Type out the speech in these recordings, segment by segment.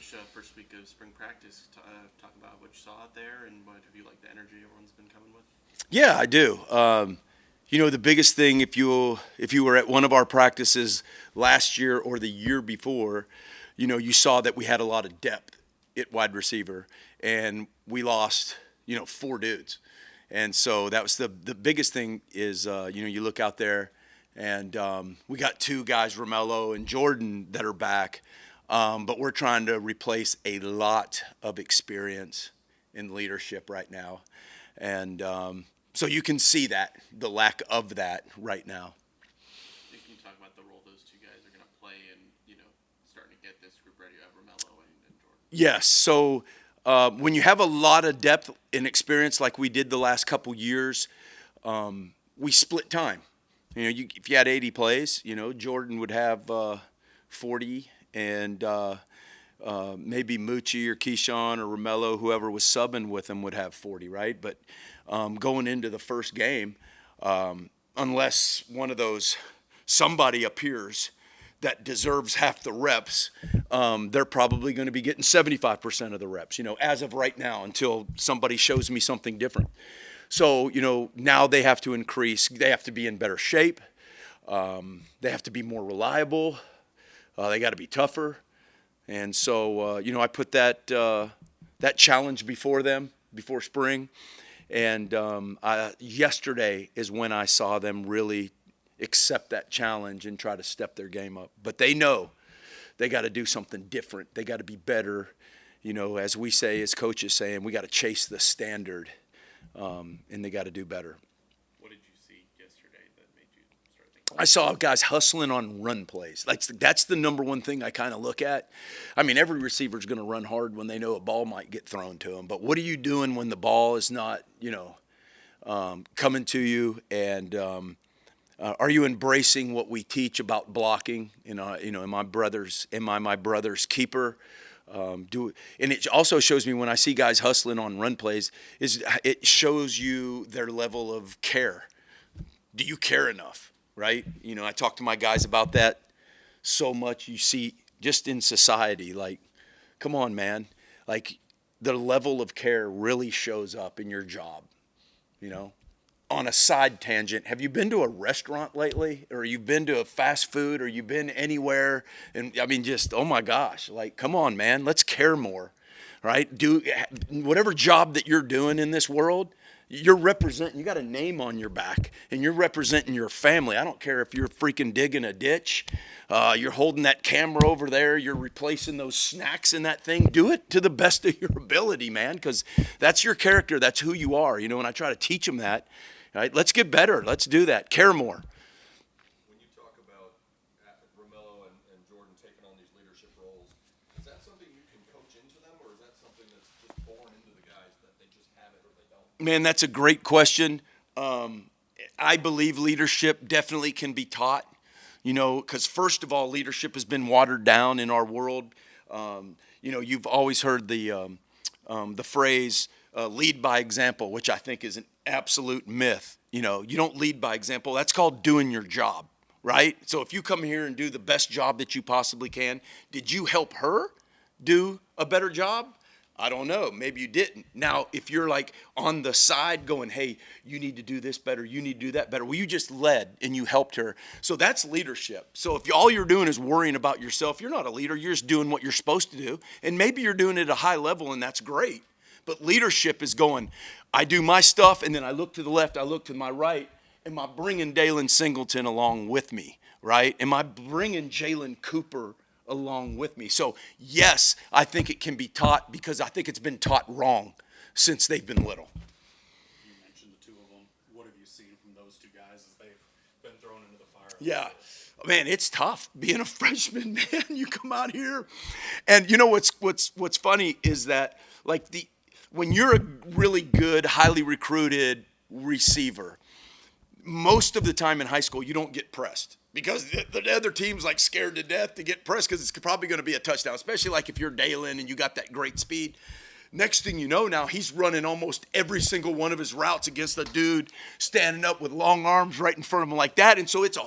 Coach, first week of spring practice. Talk about what you saw out there and what have you liked the energy everyone's been coming with? Yeah, I do. The biggest thing if you were at one of our practices last year or the year before, you saw that we had a lot of depth at wide receiver, and we lost, four dudes, and so that was the biggest thing is you look out there, and we got two guys, Romello and Jordan, that are back, but we're trying to replace a lot of experience in leadership right now, and so you can see that, the lack of that right now. Can you talk about the role those two guys are going to play and, starting to get this group ready? You have Romello and Jordan. Yes. So when you have a lot of depth and experience like we did the last couple years, we split time. If you had 80 plays, Jordan would have 40, and maybe Moochie or Keyshawn or Romello, whoever was subbing with him, would have 40, right? But going into the first game, unless one of those somebody appears that deserves half the reps, they're probably going to be getting 75% of the reps, as of right now, until somebody shows me something different. So, now they have to increase. They have to be in better shape. They have to be more reliable. They got to be tougher. And so, I put that challenge before them, before spring. And yesterday is when I saw them really accept that challenge and try to step their game up. But they know they got to do something different. They got to be better. As we say, as coaches saying, we got to chase the standard, and they got to do better. What did you see yesterday that made you start thinking? I saw guys hustling on run plays. Like, that's the number one thing I kind of look at. I mean, every receiver's going to run hard when they know a ball might get thrown to them. But what are you doing when the ball is not, coming to you? And are you embracing what we teach about blocking? Am I my brother's keeper? And it also shows me when I see guys hustling on run plays, it shows you their level of care. Do you care enough? Right? I talk to my guys about that so much. You see, just in society, like, come on, man. Like, the level of care really shows up in your job. On a side tangent, have you been to a restaurant lately? Or you've been to a fast food? Or you've been anywhere? And I mean, just, oh my gosh, like, come on, man. Let's care more, right? Do whatever job that you're doing in this world, you're representing, you got a name on your back, and you're representing your family. I don't care if you're freaking digging a ditch, you're holding that camera over there, you're replacing those snacks in that thing. Do it to the best of your ability, man, because that's your character. That's who you are, and I try to teach them that. Right? Let's get better. Let's do that. Care more. When you talk about Romello and Jordan taking on these leadership roles, is that something you can coach into them, or is that something that's just born into the guys that they just have it or they don't? Man, that's a great question. I believe leadership definitely can be taught, because first of all, leadership has been watered down in our world. You've always heard the phrase, lead by example, which I think is an absolute myth. You don't lead by example. That's called doing your job, right? So if you come here and do the best job that you possibly can, did you help her do a better job? I don't know. Maybe you didn't. Now, if you're like on the side going, hey, you need to do this better, you need to do that better. Well, you just led and you helped her. So that's leadership. So if all you're doing is worrying about yourself, you're not a leader. You're just doing what you're supposed to do. And maybe you're doing it at a high level, and that's great. But leadership is going, I do my stuff, and then I look to the left, I look to my right. Am I bringing Daylon Singleton along with me, right? Am I bringing Jalen Cooper along with me? So, yes, I think it can be taught, because I think it's been taught wrong since they've been little. You mentioned the two of them. What have you seen from those two guys as they've been thrown into the fire? Yeah. Man, it's tough being a freshman, man. You come out here, and what's funny is that, like, when you're a really good, highly recruited receiver, most of the time in high school, you don't get pressed, because the other team's like scared to death to get pressed, because it's probably going to be a touchdown, especially like if you're Daylon and you got that great speed. Next thing you know, now he's running almost every single one of his routes against a dude standing up with long arms right in front of him like that. And so it's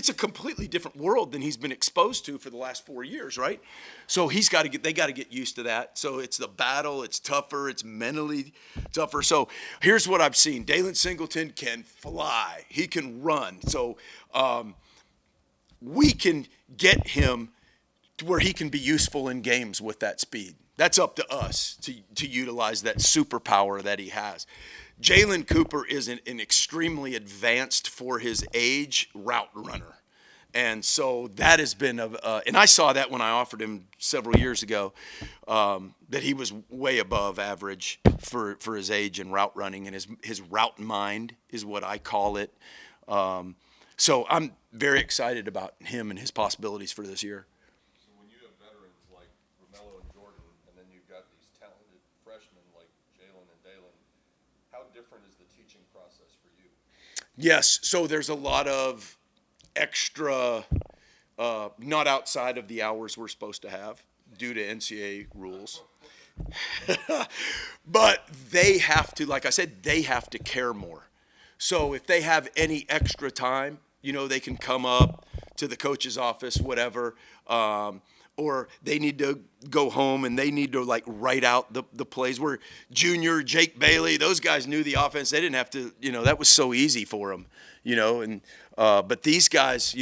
a completely different world than he's been exposed to for the last 4 years, right? So they got to get used to that. So it's the battle, it's tougher, it's mentally tougher. So here's what I've seen. Daylon Singleton can fly. He can run. So we can get him to where he can be useful in games with that speed. That's up to us to utilize that superpower that he has. Jalen Cooper is an extremely advanced for his age route runner. And so that has been, and I saw that when I offered him several years ago, that he was way above average for his age in route running, and his route mind is what I call it. So I'm very excited about him and his possibilities for this year. So when you have veterans like Romello and Jordan, and then you've got these talented freshmen like Jalen and Daylon, how different is the teaching process for you? Yes, so there's a lot of extra, not outside of the hours we're supposed to have due to NCAA rules. But they have to, like I said, they have to care more. So if they have any extra time, they can come up to the coach's office, whatever, or they need to go home and they need to write out the plays. Where Junior, Jake Bailey, those guys knew the offense. They didn't have to, that was so easy for them, and but these guys,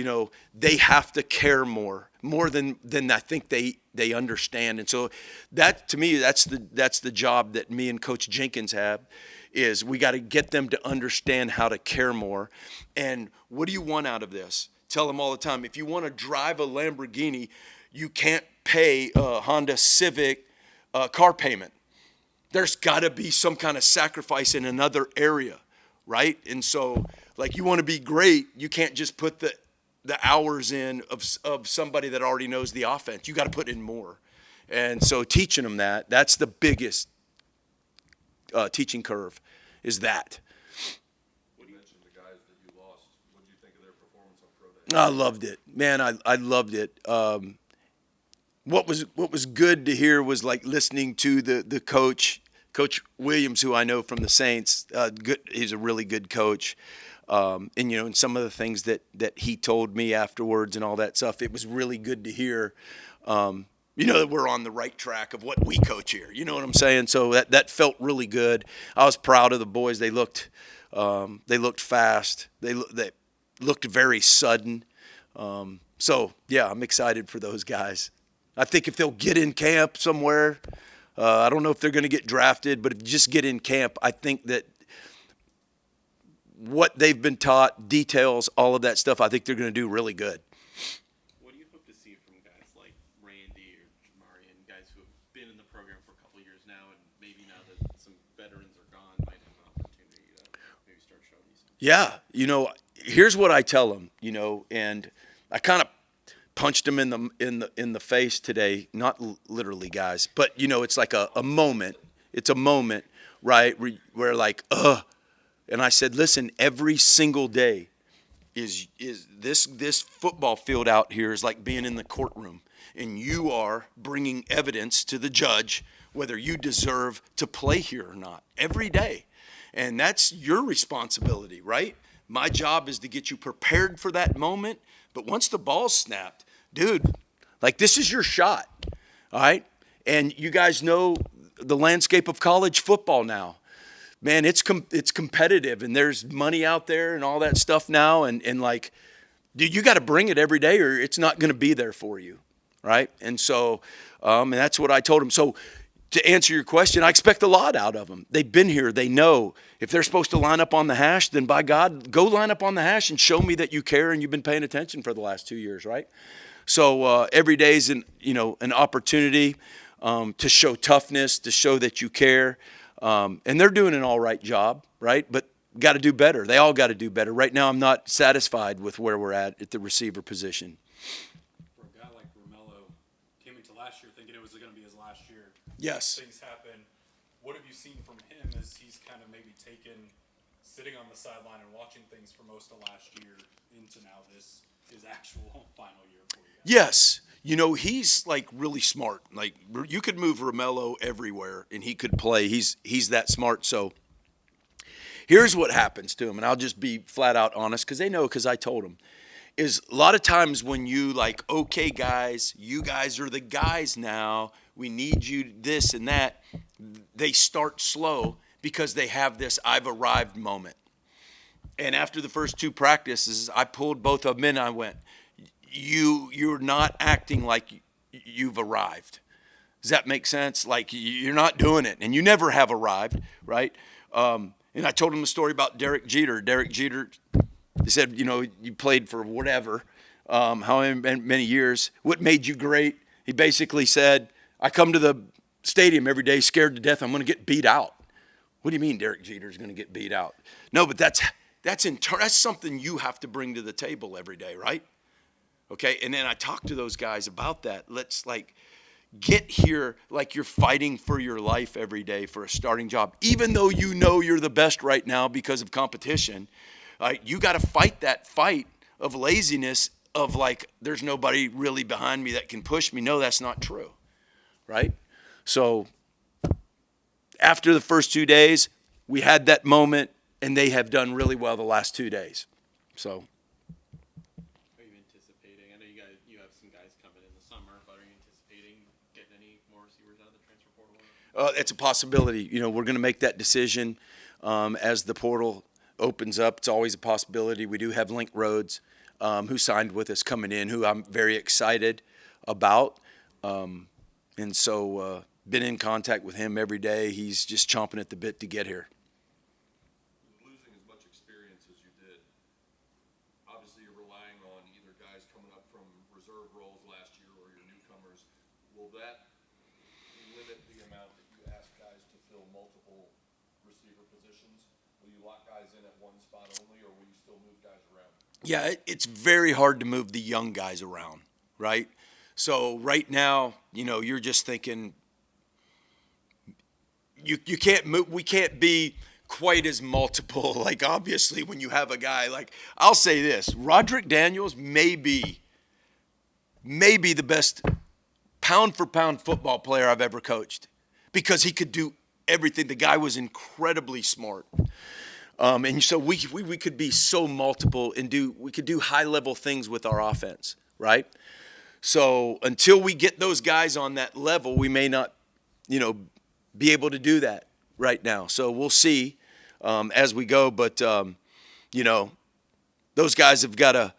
they have to care more than I think they understand. And so that, to me, that's the job that me and Coach Jenkins have, is we got to get them to understand how to care more. And what do you want out of this? Tell them all the time, if you want to drive a Lamborghini, you can't pay a Honda Civic car payment. There's got to be some kind of sacrifice in another area, right? And so, you want to be great, you can't just put the hours in of somebody that already knows the offense. You got to put in more. And so teaching them that's the biggest teaching curve, is that. You mentioned the guys that you lost. What did you think of their performance on Pro Day? I loved it, man. I loved it. What was good to hear was listening to the Coach Williams, who I know from the Saints. He's a really good coach. And some of the things that he told me afterwards and all that stuff, it was really good to hear. That we're on the right track of what we coach here. You know what I'm saying? So that felt really good. I was proud of the boys. They looked fast. They looked very sudden. So yeah, I'm excited for those guys. I think if they'll get in camp somewhere, I don't know if they're going to get drafted, but if you just get in camp, I think that what they've been taught, details, all of that stuff, I think they're going to do really good. What do you hope to see from guys like Randy or Jamari, and guys who have been in the program for a couple of years now, and maybe now that some veterans are gone, might have an opportunity to maybe start showing these things? Yeah, here's what I tell them, and I kind of punched them in the face today, not literally, guys, but it's like a moment. It's a moment, right? Where and I said, listen, every single day is this football field out here is like being in the courtroom, and you are bringing evidence to the judge whether you deserve to play here or not every day. And that's your responsibility, right? My job is to get you prepared for that moment. But once the ball's snapped, dude, this is your shot, all right? And you guys know the landscape of college football now. Man, it's competitive, and there's money out there and all that stuff now. And dude, you got to bring it every day, or it's not going to be there for you, right? And so, and that's what I told them. So to answer your question, I expect a lot out of them. They've been here. They know if they're supposed to line up on the hash, then by God, go line up on the hash and show me that you care and you've been paying attention for the last 2 years, right? So every day is an opportunity to show toughness, to show that you care. And they're doing an all right job, right? But got to do better. They all got to do better. Right now, I'm not satisfied with where we're at the receiver position. For a guy like Romello, came into last year thinking it was going to be his last year. Yes. Things happen. What have you seen from him as he's kind of maybe taken sitting on the sideline and watching things for most of last year into now this is actual final year for you guys. Yes. You know, he's like really smart. Like you could move Romello everywhere and he could play. He's that smart. So here's what happens to him, and I'll just be flat out honest because they know because I told them, is a lot of times when you like, okay, guys, you guys are the guys now. We need you this and that. They start slow because they have this I've arrived moment. And after the first 2 practices, I pulled both of them in and I went, you're not acting like you've arrived. Does that make sense? Like you're not doing it, and you never have arrived, right? And I told him the story about Derek Jeter. Derek Jeter, they said, you know, you played for whatever, how many years. What made you great? He basically said, I come to the stadium every day scared to death I'm going to get beat out. What do you mean Derek Jeter is going to get beat out? No, but that's something you have to bring to the table every day, right? Okay, and then I talked to those guys about that. Let's like get here like you're fighting for your life every day for a starting job. Even though you know you're the best right now because of competition, you got to fight that fight of laziness of like there's nobody really behind me that can push me. No, that's not true, right? So after the first 2 days, we had that moment, and they have done really well the last 2 days. So. Are you anticipating? I know you have some guys coming in the summer, but are you anticipating getting any more receivers out of the transfer portal? It's a possibility. You know, we're going to make that decision as the portal opens up. It's always a possibility. We do have Link Rhodes, who signed with us coming in, who I'm very excited about. And so been in contact with him every day. He's just chomping at the bit to get here. Losing as much experience as you did, obviously you're relying on either guys coming up from reserve roles last year or your newcomers. Will that limit the amount that you ask guys to fill multiple receiver positions? Will you lock guys in at one spot only, or will you still move guys around? Yeah, it's very hard to move the young guys around, right? So right now, you know, you're just thinking you can't move. We can't be quite as multiple. Like obviously, when you have a guy like, I'll say this, Roderick Daniels may be the best pound for pound football player I've ever coached because he could do everything. The guy was incredibly smart. And so we could be so multiple and we could do high level things with our offense, right? So until we get those guys on that level, we may not, you know, be able to do that right now. So we'll see as we go. But you know, those guys have got to.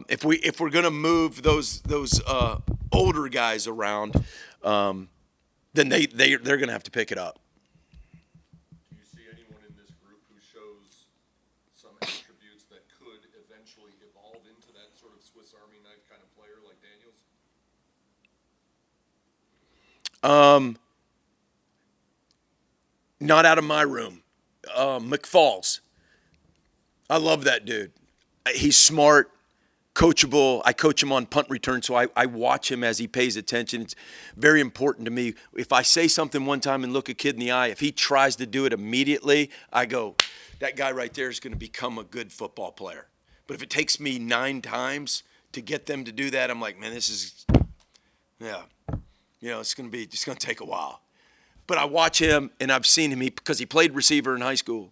If we're going to move those older guys around, then they're going to have to pick it up. Do you see anyone in this group who shows some attributes that could eventually evolve into that sort of Swiss Army knife kind of player like Daniels? Not out of my room. McFalls. I love that dude. He's smart, coachable. I coach him on punt return, so I watch him as he pays attention. It's very important to me. If I say something one time and look a kid in the eye, if he tries to do it immediately, I go, that guy right there is going to become a good football player. But if it takes me 9 times to get them to do that, I'm like, man, this is, yeah, you know, it's going to take a while. But I watch him, and I've seen him because he played receiver in high school,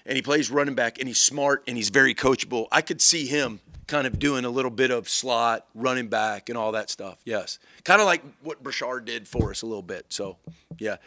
and he plays running back, and he's smart, and he's very coachable. I could see him kind of doing a little bit of slot, running back, and all that stuff, yes. Kind of like what Brashard did for us a little bit, so, yeah.